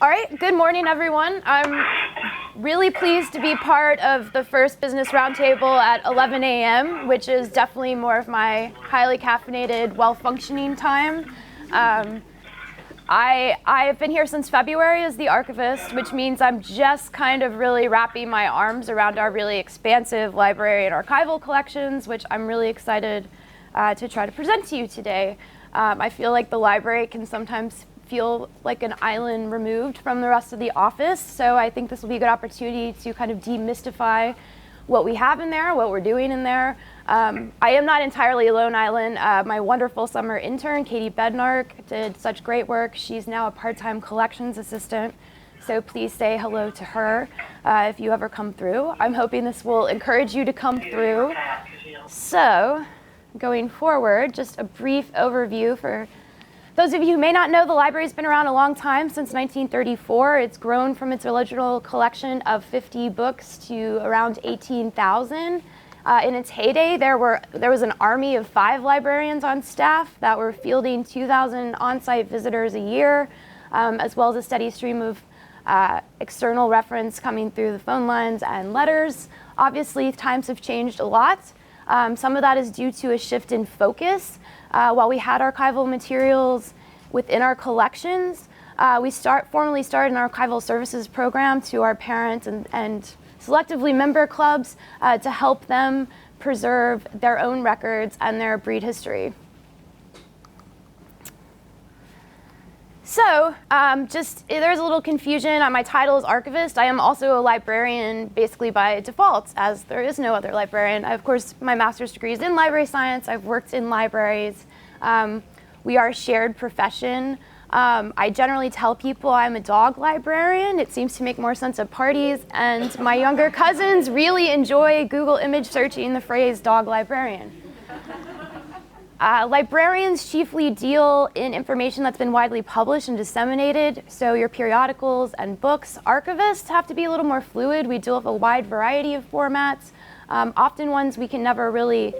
All right, good morning, everyone. I'm really pleased to be part of the first business roundtable at 11 a.m., which is definitely more of my highly caffeinated, well-functioning time. I have been here since February as the archivist, which means I'm just kind of really wrapping my arms around our really expansive library and archival collections, which I'm really excited to try to present to you today. I feel like the library can sometimes feel like an island removed from the rest of the office, so I think this will be a good opportunity to kind of demystify what we have in there, what we're doing in there. I am not entirely a lone island. My wonderful summer intern, Katie Bednark, did such great work. She's now a part-time collections assistant, so please say hello to her if you ever come through. I'm hoping this will encourage you to come through. So, going forward, just a brief overview for those of you who may not know, the library's been around a long time, since 1934. It's grown from its original collection of 50 books to around 18,000. In its heyday, there was an army of 5 librarians on staff that were fielding 2,000 on-site visitors a year, as well as a steady stream of external reference coming through the phone lines and letters. Obviously, times have changed a lot. Some of that is due to a shift in focus. While we had archival materials within our collections, we formally started an archival services program to our parents and selectively member clubs to help them preserve their own records and their breed history. So, there's a little confusion. My title is archivist. I am also a librarian basically by default, as there is no other librarian. Of course, my master's degree is in library science. I've worked in libraries. We are a shared profession. I generally tell people I'm a dog librarian. It seems to make more sense at parties. And my younger cousins really enjoy Google image searching the phrase dog librarian. Librarians chiefly deal in information that's been widely published and disseminated, so your periodicals and books. Archivists have to be a little more fluid. We deal with a wide variety of formats, often ones we can never really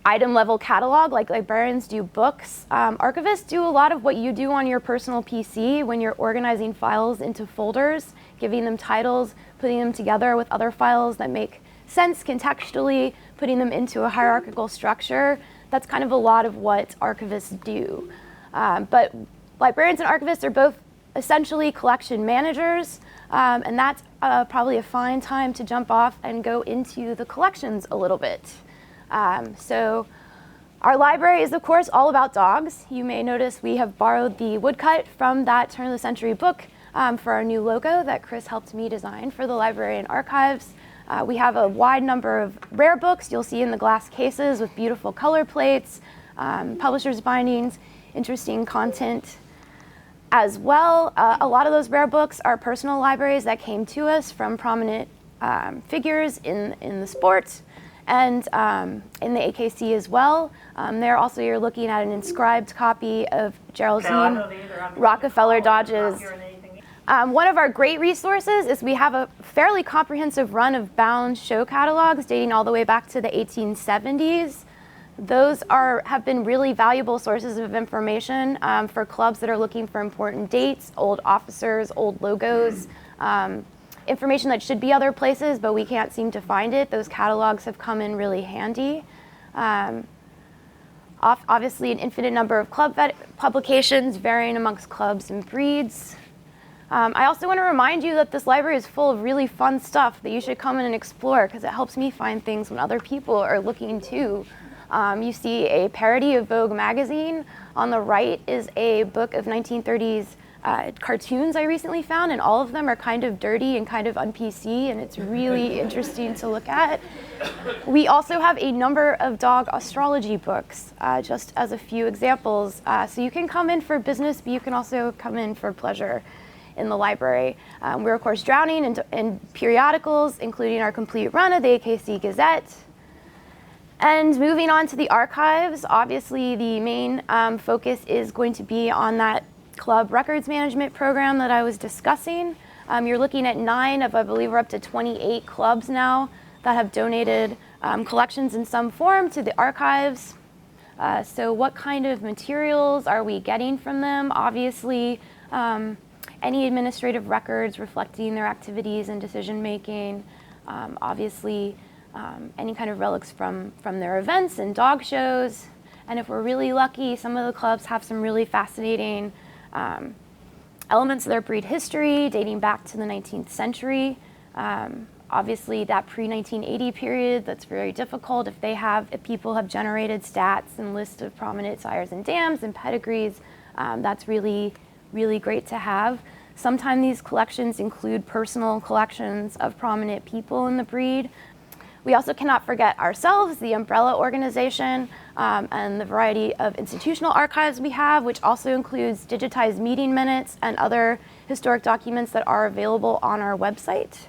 item-level catalog like librarians do books. Archivists do a lot of what you do on your personal PC when you're organizing files into folders, giving them titles, putting them together with other files that make sense contextually, putting them into a hierarchical structure. That's kind of a lot of what archivists do. But librarians and archivists are both essentially collection managers, and that's probably a fine time to jump off and go into the collections a little bit. So our library is, of course, all about dogs. You may notice we have borrowed the woodcut from that turn-of-the-century book for our new logo that Chris helped me design for the Library and Archives. We have a wide number of rare books you'll see in the glass cases with beautiful color plates, publisher's bindings, interesting content as well. A lot of those rare books are personal libraries that came to us from prominent figures in the sport and in the AKC as well. There also you're looking at an inscribed copy of Geraldine Rockefeller Dodge's. One of our great resources is we have a fairly comprehensive run of bound show catalogs dating all the way back to the 1870s. Those have been really valuable sources of information for clubs that are looking for important dates, old officers, old logos, information that should be other places, but we can't seem to find it. Those catalogs have come in really handy. Obviously, an infinite number of club publications varying amongst clubs and breeds. I also want to remind you that this library is full of really fun stuff that you should come in and explore because it helps me find things when other people are looking too. You see a parody of Vogue magazine. On the right is a book of 1930s cartoons I recently found, and all of them are kind of dirty and kind of un-PC, and it's really interesting to look at. We also have a number of dog astrology books, just as a few examples. So you can come in for business, but you can also come in for pleasure in the library. We're of course drowning in periodicals, including our complete run of the AKC Gazette. And moving on to the archives, obviously the main focus is going to be on that club records management program that I was discussing. You're looking at 9 of, I believe we're up to 28 clubs now that have donated collections in some form to the archives. So what kind of materials are we getting from them? Obviously, any administrative records reflecting their activities and decision-making, obviously any kind of relics from their events and dog shows. And if we're really lucky, some of the clubs have some really fascinating elements of their breed history dating back to the 19th century. Obviously, that pre-1980 period, that's very difficult. If people have generated stats and lists of prominent sires and dams and pedigrees, that's really, really great to have. Sometimes these collections include personal collections of prominent people in the breed. We also cannot forget ourselves, the umbrella organization, and the variety of institutional archives we have, which also includes digitized meeting minutes and other historic documents that are available on our website.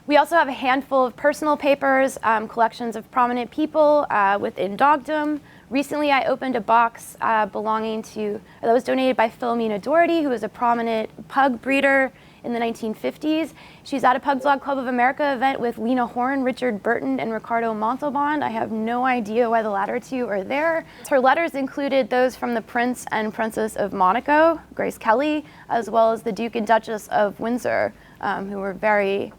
We also have a handful of personal papers, collections of prominent people within dogdom. Recently, I opened a box that was donated by Philomena Doherty, who was a prominent pug breeder in the 1950s. She's at a Pugs Log Club of America event with Lena Horne, Richard Burton, and Ricardo Montalban. I have no idea why the latter two are there. Her letters included those from the Prince and Princess of Monaco, Grace Kelly, as well as the Duke and Duchess of Windsor, who were very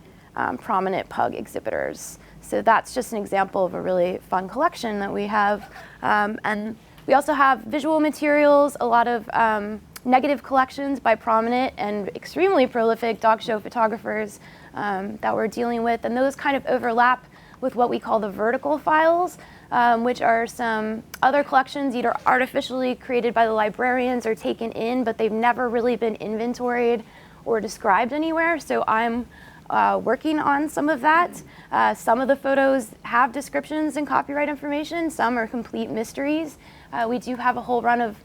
prominent pug exhibitors. So that's just an example of a really fun collection that we have. And we also have visual materials, a lot of negative collections by prominent and extremely prolific dog show photographers that we're dealing with. And those kind of overlap with what we call the vertical files, which are some other collections either artificially created by the librarians or taken in, but they've never really been inventoried or described anywhere. So I'm working on some of that. Some of the photos have descriptions and copyright information. Some are complete mysteries. We do have a whole run of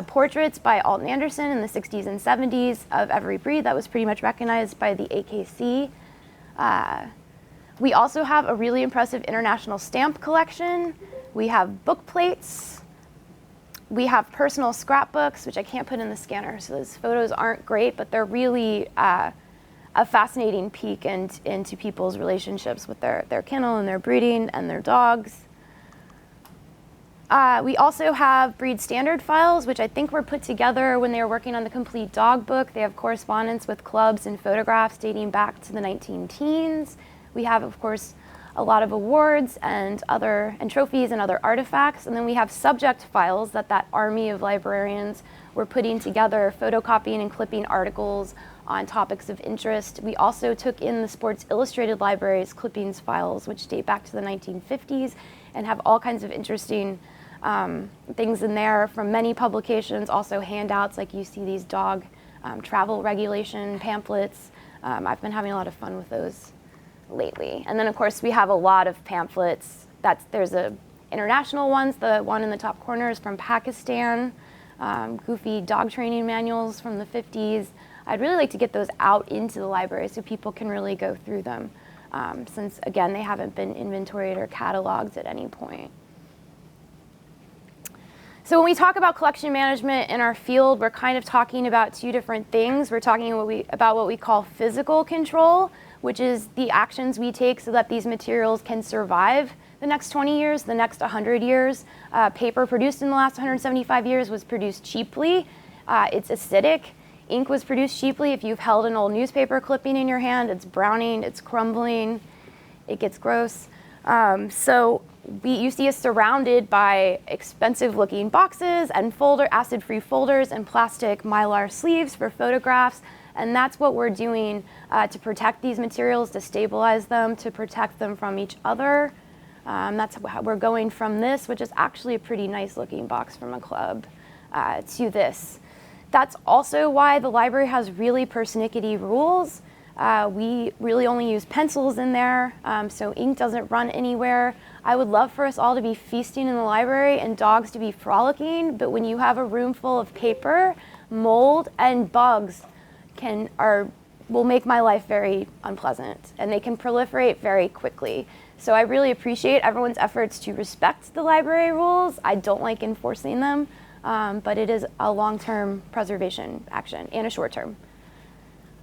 portraits by Alton Anderson in the 60s and 70s of every breed that was pretty much recognized by the AKC. We also have a really impressive international stamp collection. We have book plates. We have personal scrapbooks, which I can't put in the scanner, so those photos aren't great, but they're really a fascinating peek into people's relationships with their kennel and their breeding and their dogs. We also have breed standard files, which I think were put together when they were working on the complete dog book. They have correspondence with clubs and photographs dating back to the 19-teens. We have, of course, a lot of awards and trophies and other artifacts. And then we have subject files that army of librarians were putting together, photocopying and clipping articles on topics of interest. We also took in the Sports Illustrated Library's clippings files, which date back to the 1950s and have all kinds of interesting things in there from many publications, also handouts, like you see these dog travel regulation pamphlets. I've been having a lot of fun with those lately. And then of course we have a lot of pamphlets. There's international ones. The one in the top corner is from Pakistan, goofy dog training manuals from the 50s. I'd really like to get those out into the library so people can really go through them, since again, they haven't been inventoried or cataloged at any point. So when we talk about collection management in our field, we're kind of talking about two different things. We're talking about what we call physical control, which is the actions we take so that these materials can survive the next 20 years, the next 100 years. Paper produced in the last 175 years was produced cheaply. It's acidic. Ink was produced cheaply. If you've held an old newspaper clipping in your hand, it's browning, it's crumbling, it gets gross. So you see us surrounded by expensive looking boxes and acid-free folders and plastic mylar sleeves for photographs. And that's what we're doing to protect these materials, to stabilize them, to protect them from each other. That's how we're going from this, which is actually a pretty nice looking box from a club, to this. That's also why the library has really persnickety rules. We really only use pencils in there, so ink doesn't run anywhere. I would love for us all to be feasting in the library and dogs to be frolicking, but when you have a room full of paper, mold, and bugs will make my life very unpleasant, and they can proliferate very quickly. So I really appreciate everyone's efforts to respect the library rules. I don't like enforcing them, but it is a long-term preservation action and a short-term.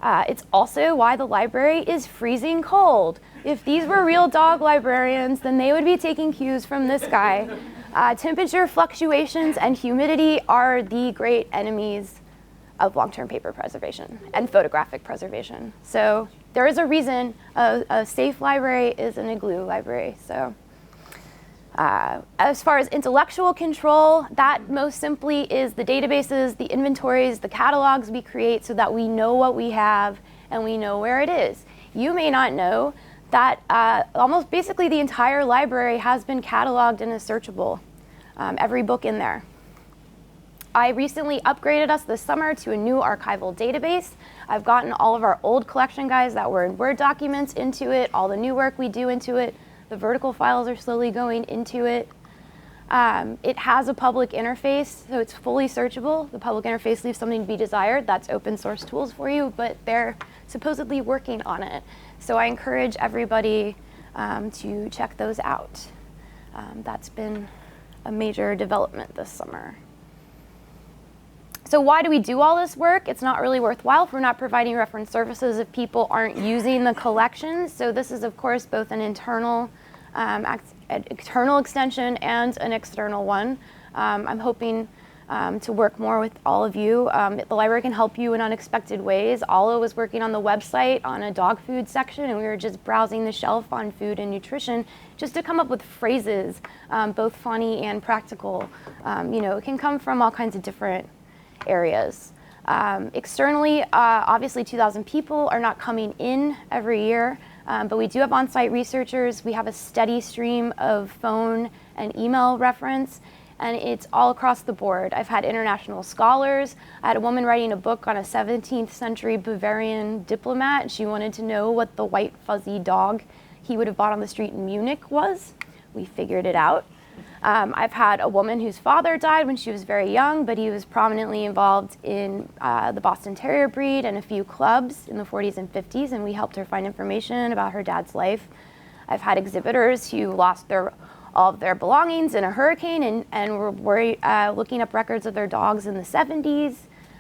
It's also why the library is freezing cold. If these were real dog librarians, then they would be taking cues from this guy. Temperature fluctuations and humidity are the great enemies of long-term paper preservation and photographic preservation. So there is a reason a safe library is an igloo library. So as far as intellectual control, that most simply is the databases, the inventories, the catalogs we create so that we know what we have and we know where it is. You may not know that almost basically the entire library has been cataloged and is searchable, every book in there. I recently upgraded us this summer to a new archival database. I've gotten all of our old collection guides that were in Word documents into it, all the new work we do into it. The vertical files are slowly going into it. It has a public interface, so it's fully searchable. The public interface leaves something to be desired. That's open source tools for you, but they're supposedly working on it. So I encourage everybody to check those out. That's been a major development this summer. So why do we do all this work? It's not really worthwhile if we're not providing reference services if people aren't using the collections. So this is, of course, both an internal extension and an external one. I'm hoping to work more with all of you. The library can help you in unexpected ways. Ala was working on the website on a dog food section, and we were just browsing the shelf on food and nutrition just to come up with phrases, both funny and practical. It can come from all kinds of different areas. Externally, obviously 2,000 people are not coming in every year, but we do have on-site researchers. We have a steady stream of phone and email reference, and it's all across the board. I've had international scholars. I had a woman writing a book on a 17th century Bavarian diplomat. She wanted to know what the white fuzzy dog he would have bought on the street in Munich was. We figured it out. I've had a woman whose father died when she was very young, but he was prominently involved in the Boston Terrier breed and a few clubs in the 40s and 50s, and we helped her find information about her dad's life. I've had exhibitors who lost all of their belongings in a hurricane and were looking up records of their dogs in the 70s.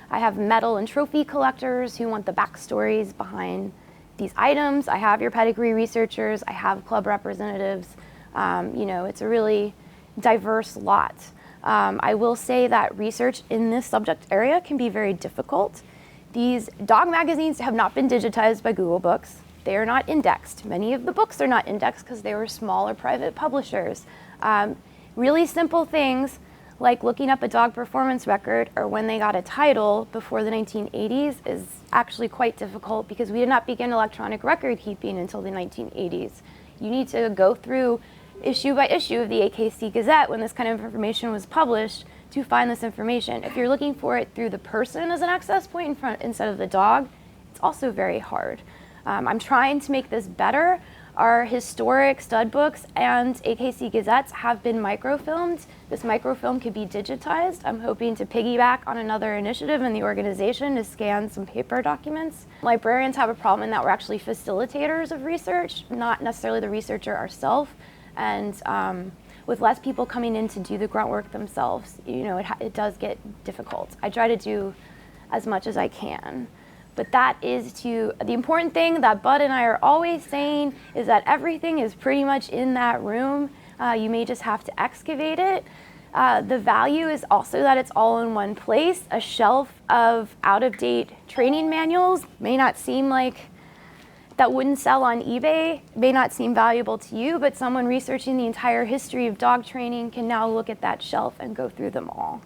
I have medal and trophy collectors who want the backstories behind these items. I have your pedigree researchers. I have club representatives. It's a really diverse lot. I will say that research in this subject area can be very difficult. These dog magazines have not been digitized by Google Books. They are not indexed. Many of the books are not indexed because they were smaller private publishers. Really simple things like looking up a dog performance record or when they got a title before the 1980s is actually quite difficult because we did not begin electronic record keeping until the 1980s. You need to go through issue by issue of the AKC Gazette when this kind of information was published to find this information. If you're looking for it through the person as an access point in front instead of the dog, it's also very hard. I'm trying to make this better. Our historic stud books and AKC Gazettes have been microfilmed. This microfilm could be digitized. I'm hoping to piggyback on another initiative in the organization to scan some paper documents. Librarians have a problem in that we're actually facilitators of research, not necessarily the researcher ourselves. And with less people coming in to do the grunt work themselves, it does get difficult. I try to do as much as I can. But that is the important thing that Bud and I are always saying is that everything is pretty much in that room. You may just have to excavate it. The value is also that it's all in one place. A shelf of out-of-date training manuals may not seem like that wouldn't sell on eBay, may not seem valuable to you, but someone researching the entire history of dog training can now look at that shelf and go through them all.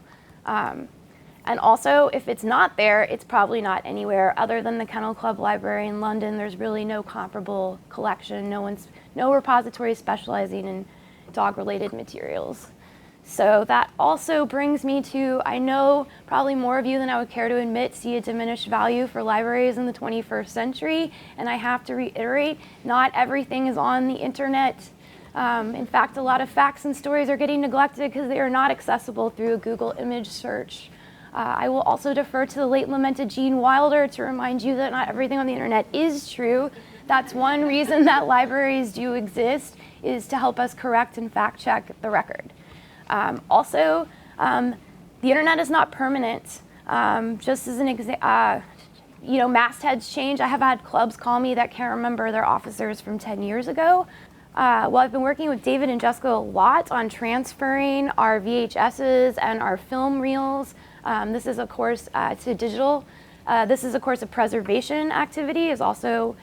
And also, if it's not there, it's probably not anywhere other than the Kennel Club Library in London. There's really no comparable collection. No repository specializing in dog-related materials. So that also brings me to, I know probably more of you than I would care to admit see a diminished value for libraries in the 21st century. And I have to reiterate, not everything is on the internet. In fact, a lot of facts and stories are getting neglected because they are not accessible through a Google image search. I will also defer to the late lamented Gene Wilder to remind you that not everything on the internet is true. That's one reason that libraries do exist, is to help us correct and fact check the record. Also, the internet is not permanent. Just as an example, mastheads change. I have had clubs call me that can't remember their officers from 10 years ago. Well, I've been working with David and Jessica a lot on transferring our VHSs and our film reels. This is a course to digital. This is a course of preservation activity. Is also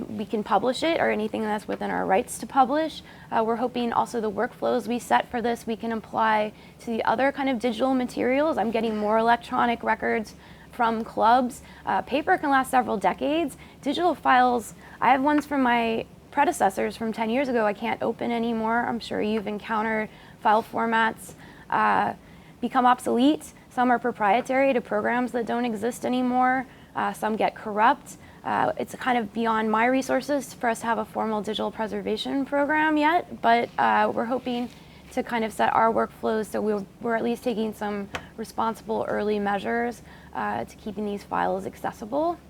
we can publish it or anything that's within our rights to publish. We're hoping also the workflows we set for this we can apply to the other kind of digital materials. I'm getting more electronic records from clubs. Paper can last several decades. Digital files, I have ones from my predecessors from 10 years ago I can't open anymore. I'm sure you've encountered file formats become obsolete. Some are proprietary to programs that don't exist anymore. Some get corrupt. It's kind of beyond my resources for us to have a formal digital preservation program yet, but we're hoping to kind of set our workflows so we're at least taking some responsible early measures to keeping these files accessible.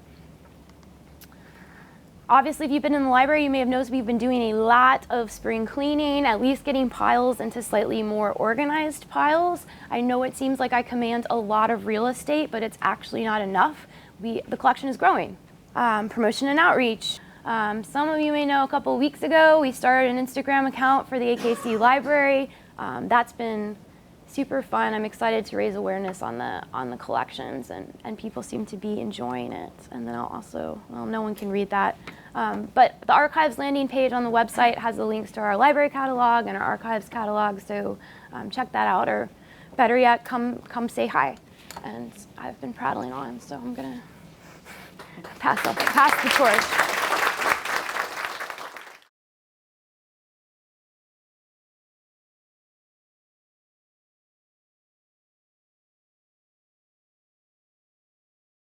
Obviously, if you've been in the library, you may have noticed we've been doing a lot of spring cleaning, at least getting piles into slightly more organized piles. I know it seems like I command a lot of real estate, but it's actually not enough. The collection is growing. Promotion and outreach. Some of you may know a couple weeks ago, we started an Instagram account for the AKC Library. That's been super fun. I'm excited to raise awareness on the collections, and people seem to be enjoying it. And then I'll also, well, no one can read that, but the archives landing page on the website has the links to our library catalog and our archives catalog, so check that out, or better yet, come say hi. And I've been prattling on, so I'm gonna pass the torch.